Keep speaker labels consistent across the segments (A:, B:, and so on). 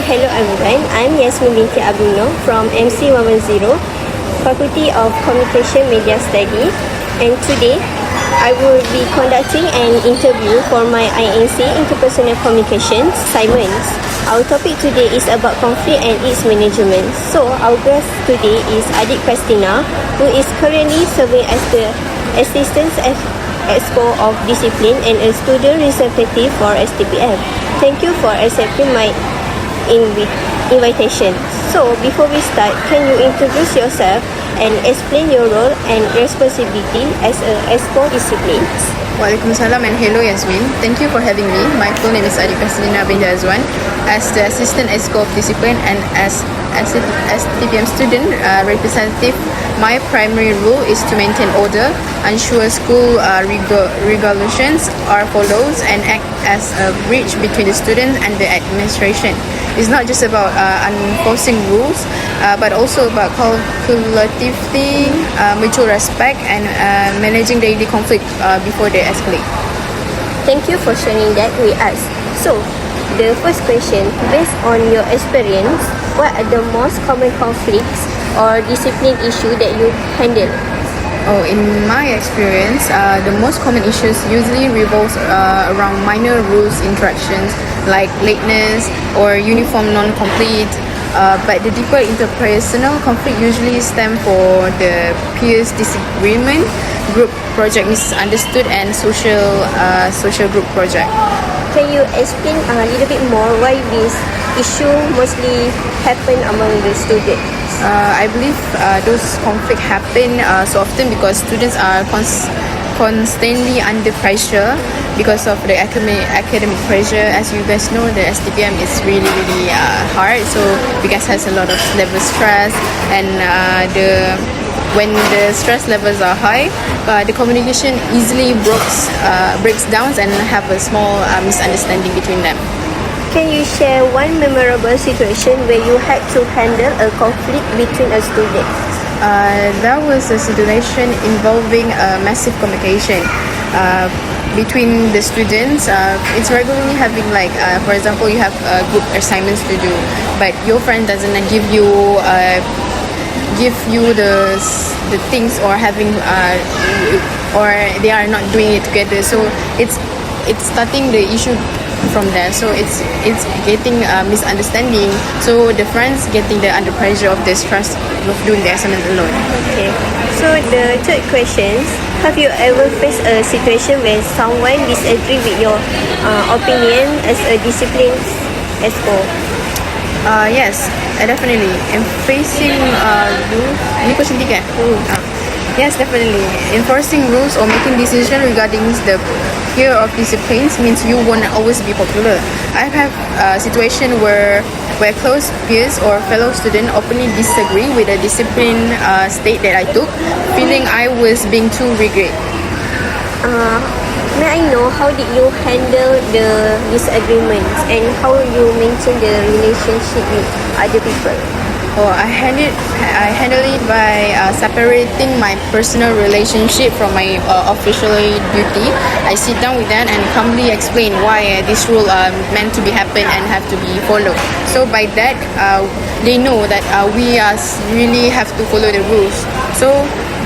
A: hello everyone, I'm Yasmin binti Abdullah from INC271, Faculty of Communication Media Study, and today I will be conducting an interview for my INC Interpersonal Communications assignments. Our topic today is about conflict and its management. So our guest today is Adik Christina, who is currently serving as the Assistant Exco of Discipline and a student representative for STPM. Thank you for accepting my invitation. So before we start, can you introduce yourself and explain your role and responsibility as a Exco Discipline?
B: Waalaikumsalam and hello Yasmin. Thank you for having me. My full name is Adik Christina binti Azwan. As the Assistant Exco of Discipline and as STPM student representative, my primary role is to maintain order, ensure school regulations are followed, and act as a bridge between the students and the administration. It's not just about enforcing rules, but also about cultivating mutual respect and managing daily conflict before they escalate.
A: Thank you for sharing that with us. So, the first question, based on your experience, what are the most common conflicts or discipline issue that you handle?
B: Oh, in my experience, the most common issues usually revolves around minor rules interactions like lateness or uniform non-complete. But the deeper interpersonal conflict usually stem for the peers disagreement, group project misunderstood, and social group project.
A: Can you explain a little bit more why this issue mostly happen among the students?
B: I believe those conflicts happen so often because students are constantly under pressure because of the academic pressure. As you guys know, the STPM is really hard, so you guys has a lot of level stress, and when the stress levels are high, the communication easily breaks down and have a small misunderstanding between them.
A: Can you share one memorable situation where you had to handle a conflict between a student?
B: That was a situation involving massive communication between the students. It's regularly having for example, you have group assignments to do, but your friend doesn't give you the things, or having or they are not doing it together. So it's starting the issue from there. So it's getting a misunderstanding. So the friends getting under pressure of the stress of doing the assignment alone.
A: Okay. So the third question: have you ever faced a situation where someone disagree with your opinion as a discipline exco?
B: Yes, definitely. I'm facing ini question 3 Yes, definitely. Enforcing rules or making decisions regarding the fear of disciplines means you won't always be popular. I've had a situation where close peers or fellow students openly disagree with the discipline state that I took, feeling I was being too rigid.
A: May I know how did you handle the disagreements and how you maintain the relationship with other people?
B: I handle it by separating my personal relationship from my official duty. I sit down with them and calmly explain why this rule meant to be happen and have to be followed. So by that, they know that we really have to follow the rules. So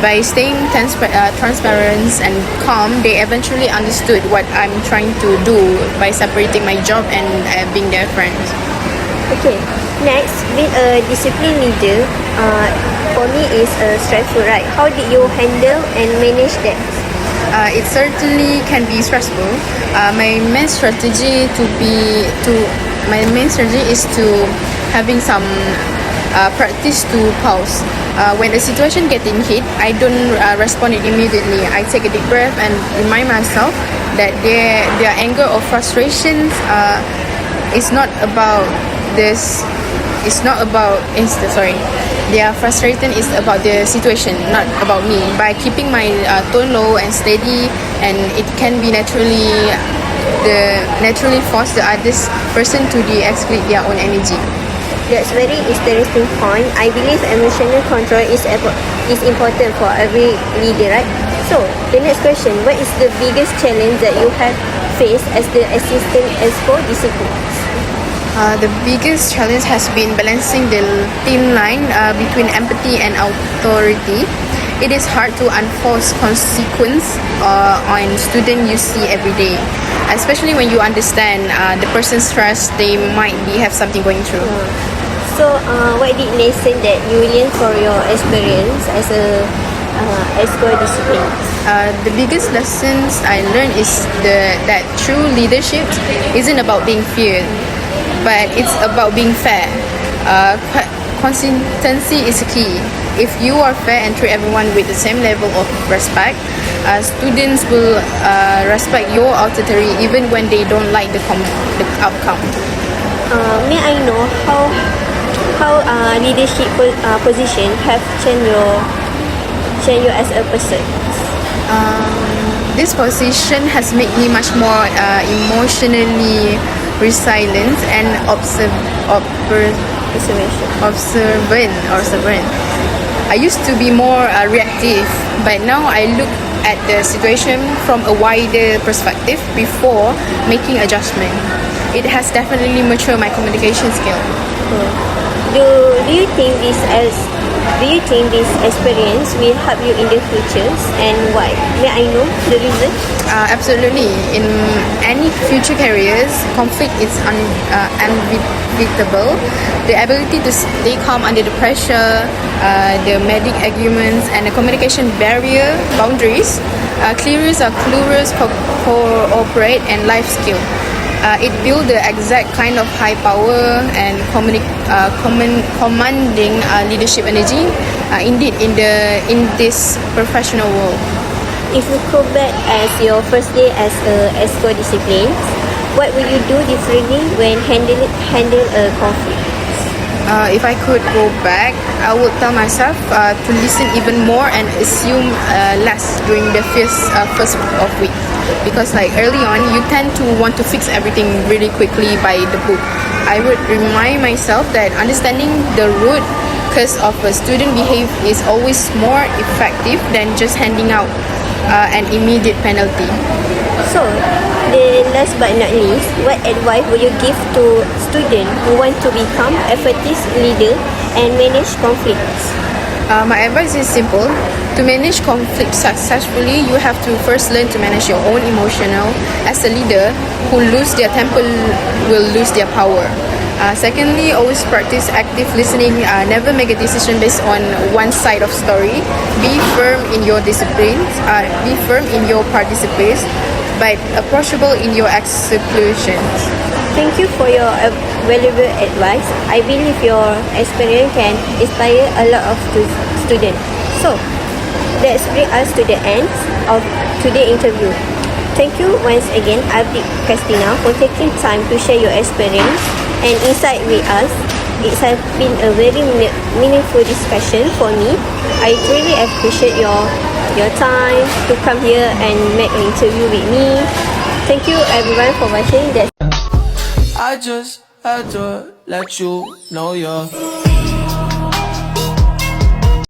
B: by staying transparent and calm, they eventually understood what I'm trying to do by separating my job and being their friends.
A: Okay, next, being a discipline leader, for me is stressful, right? How did you handle and manage that?
B: It certainly can be stressful. My main strategy is to having some practice to pause. When the situation getting hit, I don't respond it immediately. I take a deep breath and remind myself that their anger or frustrations is not about this. It's not about their frustration is about the situation, not about me. By keeping my tone low and steady, and it can be naturally force the other person to de-escalate their own energy.
A: That's very interesting point. I believe emotional control is important for every leader, right? So, the next question, what is the biggest challenge that you have faced as the assistant exco disciplines?
B: The biggest challenge has been balancing the thin line between empathy and authority. It is hard to enforce consequence on student you see every day, especially when you understand the person's stress they might have something going through.
A: So, what did lesson that you learned for your experience as a ESCO discipline?
B: The biggest lessons I learned is that true leadership isn't about being feared, but it's about being fair. Consistency is key. If you are fair and treat everyone with the same level of respect, students will respect your authority even when they don't like the outcome.
A: May I know how leadership position have changed you as a person?
B: This position has made me much more emotionally resilient and observant. I used to be more reactive, but now I look at the situation from a wider perspective before making adjustment. It has definitely matured my communication skill.
A: Do you think this experience will help you in the future, and why? May I know the reason?
B: Absolutely. In any future careers, conflict is unevitable. The ability to stay calm under the pressure, the medic arguments, and the communication barrier boundaries, clearers are clueless, cooperate, and life skill. It builds the exact kind of high power and commanding leadership energy. Indeed, in this professional world.
A: If you go back as your first day as a ESCO discipline, what will you do differently when handle a conflict?
B: If I could go back, I would tell myself to listen even more and assume less during the first of week. Because like early on, you tend to want to fix everything really quickly by the book. I would remind myself that understanding the root cause of a student behavior is always more effective than just handing out an immediate penalty.
A: So, the last but not least, what advice would you give to students who want to become effective leader and manage conflicts?
B: My advice is simple. To manage conflict successfully, you have to first learn to manage your own emotional. As a leader, who lose their temper will lose their power. Secondly, always practice active listening. Never make a decision based on one side of story. Be firm in your disciplines. Be firm in your participation, but approachable in your executions.
A: Thank you for your valuable advice. I believe your experience can inspire a lot of students. So, let's bring us to the end of today's interview. Thank you once again, Abdi Castina, for taking time to share your experience and insight with us. It has been a very meaningful discussion for me. I really appreciate your time to come here and make an interview with me. Thank you everyone for watching.
C: I just had to let you know you're